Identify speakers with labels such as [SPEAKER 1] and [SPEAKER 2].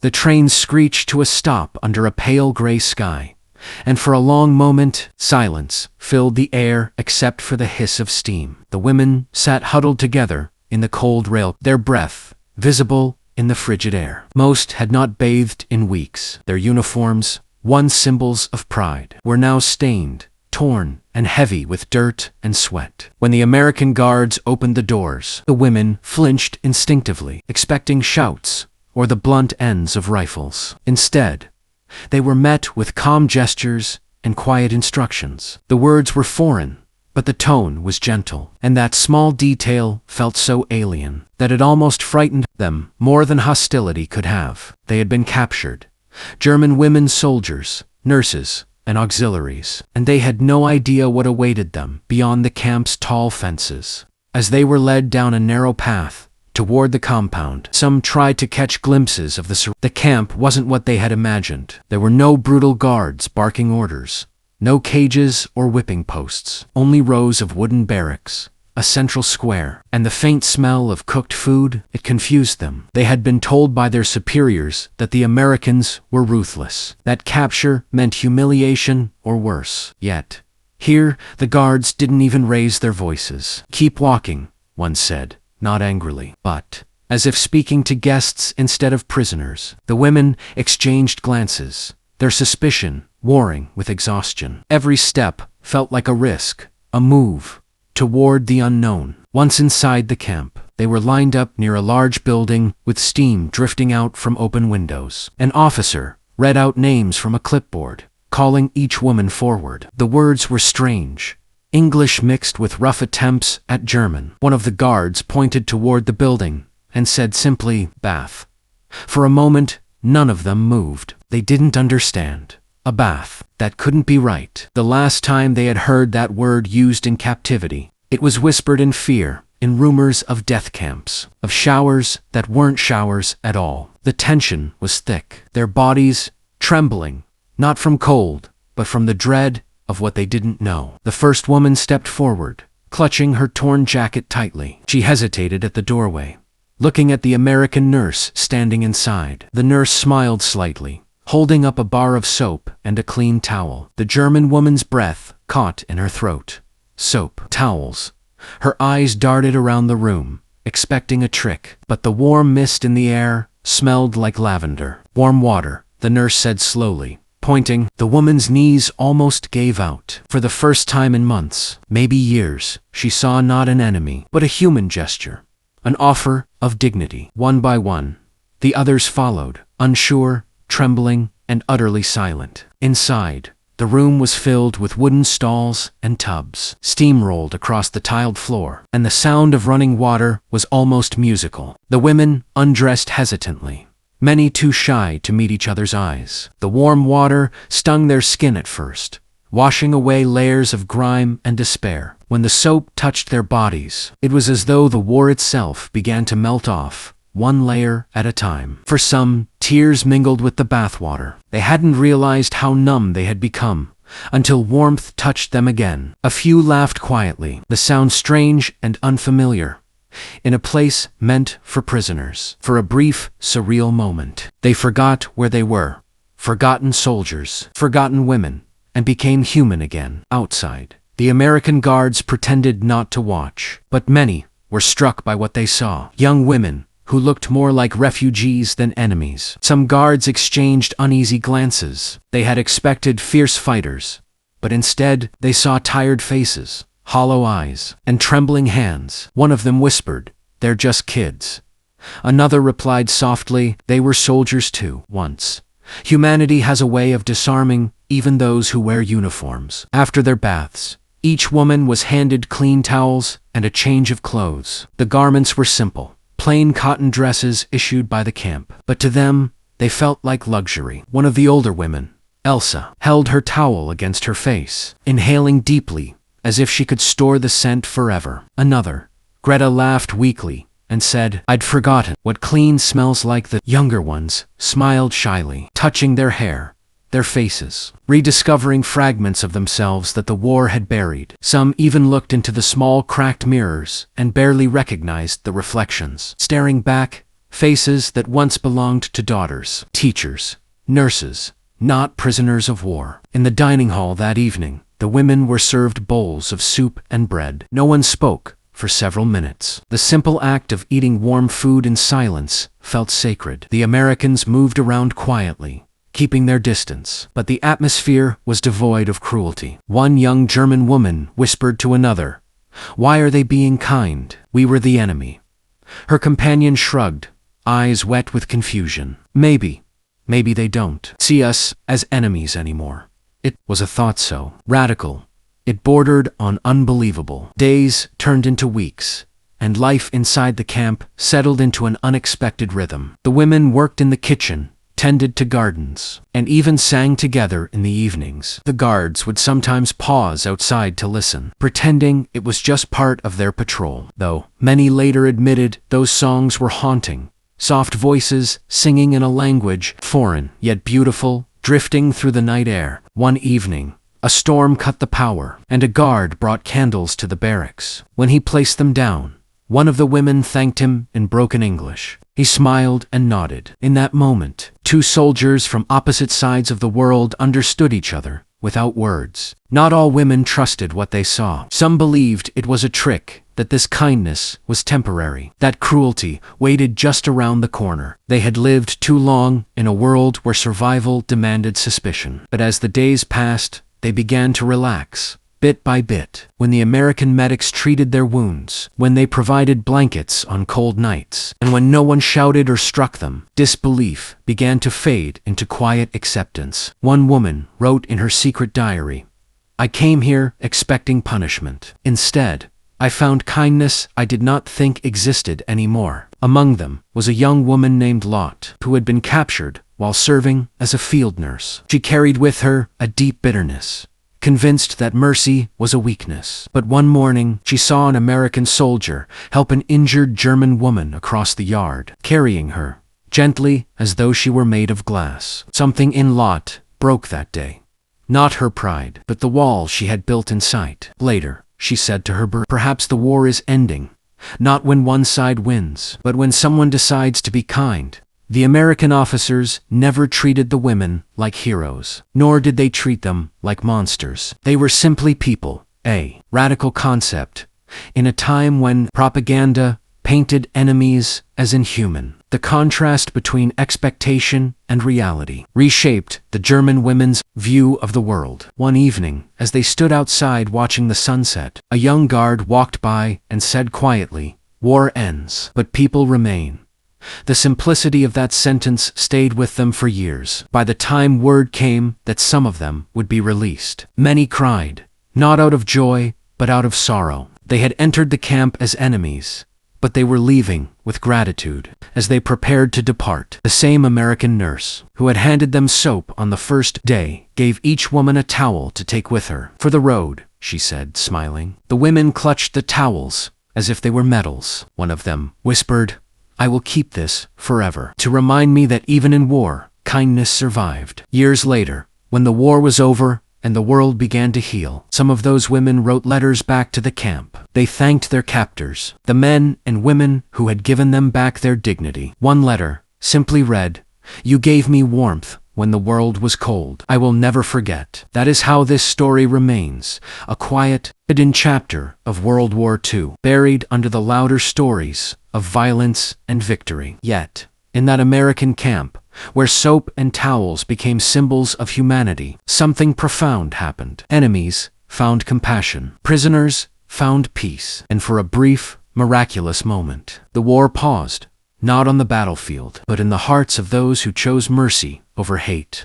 [SPEAKER 1] The train screeched to a stop under a pale gray sky, and for a long moment, silence filled the air except for the hiss of steam. The women sat huddled together in the cold rail, their breath visible in the frigid air. Most had not bathed in weeks. Their uniforms, once symbols of pride, were now stained, torn, and heavy with dirt and sweat. When the American guards opened the doors, the women flinched instinctively, expecting shouts or the blunt ends of rifles. Instead, they were met with calm gestures and quiet instructions. The words were foreign, but the tone was gentle, and that small detail felt so alien that it almost frightened them more than hostility could have. They had been captured, German women soldiers, nurses, and auxiliaries, and they had no idea what awaited them beyond the camp's tall fences. As they were led down a narrow path toward the compound, some tried to catch glimpses of the camp wasn't what they had imagined. There were no brutal guards barking orders, no cages or whipping posts, only rows of wooden barracks, a central square, and the faint smell of cooked food. It confused them. They had been told by their superiors that the Americans were ruthless, that capture meant humiliation or worse. Yet, here, the guards didn't even raise their voices. "Keep walking," one said, not angrily, but as if speaking to guests instead of prisoners. The women exchanged glances, their suspicion warring with exhaustion. Every step felt like a risk, a move toward the unknown. Once inside the camp, they were lined up near a large building with steam drifting out from open windows. An officer read out names from a clipboard, calling each woman forward. The words were strange, English mixed with rough attempts at German. One of the guards pointed toward the building and said simply, "Bath." For a moment, none of them moved. They didn't understand. A bath. That couldn't be right. The last time they had heard that word used in captivity, it was whispered in fear, in rumors of death camps, of showers that weren't showers at all. The tension was thick, their bodies trembling, not from cold, but from the dread of what they didn't know. The first woman stepped forward, clutching her torn jacket tightly. She hesitated at the doorway, looking at the American nurse standing inside. The nurse smiled slightly, holding up a bar of soap and a clean towel. The German woman's breath caught in her throat. Soap, towels. Her eyes darted around the room, expecting a trick, but the warm mist in the air smelled like lavender. "Warm water," the nurse said slowly, pointing. The woman's knees almost gave out. For the first time in months, maybe years, she saw not an enemy, but a human gesture, an offer of dignity. One by one, the others followed, unsure, trembling, and utterly silent. Inside, the room was filled with wooden stalls and tubs. Steam rolled across the tiled floor, and the sound of running water was almost musical. The women undressed hesitantly, many too shy to meet each other's eyes. The warm water stung their skin at first, washing away layers of grime and despair. When the soap touched their bodies, it was as though the war itself began to melt off, one layer at a time. For some, tears mingled with the bathwater. They hadn't realized how numb they had become until warmth touched them again. A few laughed quietly, the sound strange and unfamiliar, in a place meant for prisoners. For a brief, surreal moment, they forgot where they were, forgotten soldiers, forgotten women, and became human again. Outside, the American guards pretended not to watch, but many were struck by what they saw. Young women who looked more like refugees than enemies. Some guards exchanged uneasy glances. They had expected fierce fighters, but instead they saw tired faces, hollow eyes, and trembling hands. One of them whispered, "They're just kids." Another replied softly, "They were soldiers too, once." Humanity has a way of disarming even those who wear uniforms. After their baths, each woman was handed clean towels and a change of clothes. The garments were simple, plain cotton dresses issued by the camp, but to them, they felt like luxury. One of the older women, Elsa, held her towel against her face, inhaling deeply, as if she could store the scent forever. Another, Greta, laughed weakly and said, "I'd forgotten what clean smells like." The younger ones smiled shyly, touching their hair, their faces, rediscovering fragments of themselves that the war had buried. Some even looked into the small cracked mirrors and barely recognized the reflections. Staring back faces that once belonged to daughters, teachers, nurses, not prisoners of war. In the dining hall that evening, the women were served bowls of soup and bread. No one spoke for several minutes. The simple act of eating warm food in silence felt sacred. The Americans moved around quietly, keeping their distance, but the atmosphere was devoid of cruelty. One young German woman whispered to another, "Why are they being kind? We were the enemy." Her companion shrugged, eyes wet with confusion. Maybe they don't see us as enemies anymore." It was a thought so radical. It bordered on unbelievable. Days turned into weeks, and life inside the camp settled into an unexpected rhythm. The women worked in the kitchen, tended to gardens, and even sang together in the evenings. The guards would sometimes pause outside to listen, pretending it was just part of their patrol, though many later admitted those songs were haunting. Soft voices singing in a language foreign yet beautiful, drifting through the night air. One evening, a storm cut the power, and a guard brought candles to the barracks. When he placed them down, one of the women thanked him in broken English. He smiled and nodded. In that moment, two soldiers from opposite sides of the world understood each other without words. Not all women trusted what they saw. Some believed it was a trick, that this kindness was temporary, that cruelty waited just around the corner. They had lived too long in a world where survival demanded suspicion. But as the days passed, they began to relax, bit by bit. When the American medics treated their wounds, when they provided blankets on cold nights, and when no one shouted or struck them, disbelief began to fade into quiet acceptance. One woman wrote in her secret diary, "I came here expecting punishment. Instead, I found kindness I did not think existed anymore." Among them was a young woman named Lot, who had been captured while serving as a field nurse. She carried with her a deep bitterness, convinced that mercy was a weakness. But one morning, she saw an American soldier help an injured German woman across the yard, carrying her gently as though she were made of glass. Something in Lot broke that day. Not her pride, but the wall she had built in sight. Later, she said to her brother, "Perhaps the war is ending, not when one side wins, but when someone decides to be kind." The American officers never treated the women like heroes, nor did they treat them like monsters. They were simply people, a radical concept, in a time when propaganda painted enemies as inhuman. The contrast between expectation and reality reshaped the German women's view of the world. One evening, as they stood outside watching the sunset, a young guard walked by and said quietly, "War ends, but people remain." The simplicity of that sentence stayed with them for years. By the time word came that some of them would be released, many cried, not out of joy, but out of sorrow. They had entered the camp as enemies, but they were leaving with gratitude. As they prepared to depart, the same American nurse, who had handed them soap on the first day, gave each woman a towel to take with her. "For the road," she said, smiling. The women clutched the towels as if they were medals. One of them whispered, "I will keep this forever, to remind me that even in war, kindness survived." Years later, when the war was over and the world began to heal, some of those women wrote letters back to the camp. They thanked their captors, the men and women who had given them back their dignity. One letter simply read, "You gave me warmth when the world was cold. I will never forget." That is how this story remains, a quiet, hidden chapter of World War II, buried under the louder stories of violence and victory. Yet, in that American camp, where soap and towels became symbols of humanity, something profound happened. Enemies found compassion. Prisoners found peace. And for a brief, miraculous moment, the war paused, not on the battlefield, but in the hearts of those who chose mercy over hate.